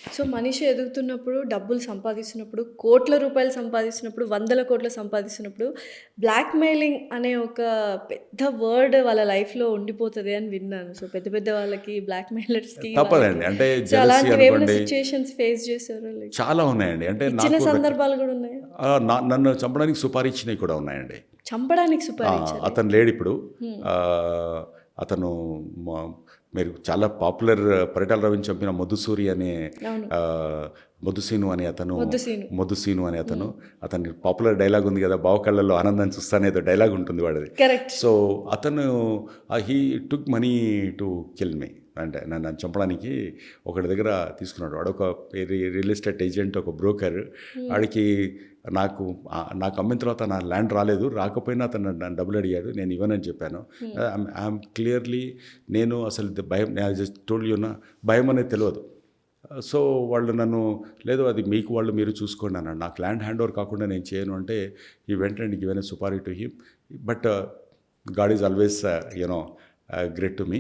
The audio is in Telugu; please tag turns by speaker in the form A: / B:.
A: సో, మనిషి ఎదుగుతున్నప్పుడు, డబ్బులు సంపాదిస్తున్నప్పుడు, కోట్ల రూపాయలు సంపాదిస్తున్నప్పుడు, వందల కోట్లు సంపాదిస్తున్నప్పుడు, బ్లాక్‌మెయిలింగ్ అనే ఒక పెద్ద వర్డ్ వాళ్ళ లైఫ్‌లో ఉండిపోతది అని విన్నాను. సో, పెద్ద పెద్ద వాళ్ళకి బ్లాక్‌మెయిలర్స్‌కి వాళ్ళకి.
B: తప్పదండి. అంటే
A: సో,
B: జెలసీ
A: అలాంటివేమైనా
B: అనుకోండి
A: సిట్యుయేషన్స్ ఫేస్ చేసారా? లైక్
B: చాలా ఉన్నాయండి. అంటే
A: ఇచ్చిన
B: నాకు
A: సందర్భాలు గూడా ఉన్నాయా?
B: నన్ను చంపడానికి సుపారీ ఇచ్చినవి కూడా ఉన్నాయండి.
A: చంపడానికి
B: ఆ!
A: సుపారీ ఇచ్చారా?
B: అతను లేడిప్పుడు.
A: హ్మ్.
B: ఆహ్, అతను మ మీరు చాలా పాపులర్ పరిటాల రవిని చంపిన ముద్దుసూరి అనే
A: అవును.
B: ఆహ్, ముద్దుసీను అనే అతను,
A: 'మొద్దు సీను'.
B: ముద్దుసీను అనే అతను.
A: హ్మ్.
B: అతని పాపులర్ డైలాగ్ ఉంది కదా! బావ కళ్ళల్లో ఆనందాన్ని చూస్తానే ఏదో డైలాగ్ ఉంటుంది వాడిది.
A: కరెక్ట్.
B: సో, అతను he took money to kill me. అంటే నన్ను చంపడానికి ఒకడి దగ్గర తీసుకున్నాడు. వాడొక రియల్ ఎస్టేట్ ఏజెంట్, ఒక బ్రోకర్.
A: హ్మ్.
B: ఆడికి నాకు నాకు అమ్మిన తర్వాత నా ల్యాండ్ రాలేదు. రాకపోయినా అతను నన్ను డబ్బులు అడిగాడు. నేను ఇవ్వనని చెప్పాను.
A: హ్మ్.
B: ఐయామ్ క్లియర్‌లీ నేను అసలు భయం, ఐ జస్ట్ టోల్డ్ యూ భయం అనేది తెలవదు. సో, వాళ్ళు నన్ను లేదు అది మీకు వాళ్ళు మీరు చూసుకోండి అన్నాడు. నాకు ల్యాండ్ హ్యాండ్ ఓవర్ కాకుండా నేను చేయను అంటే హి went and given a supari to him. But God is always great to me.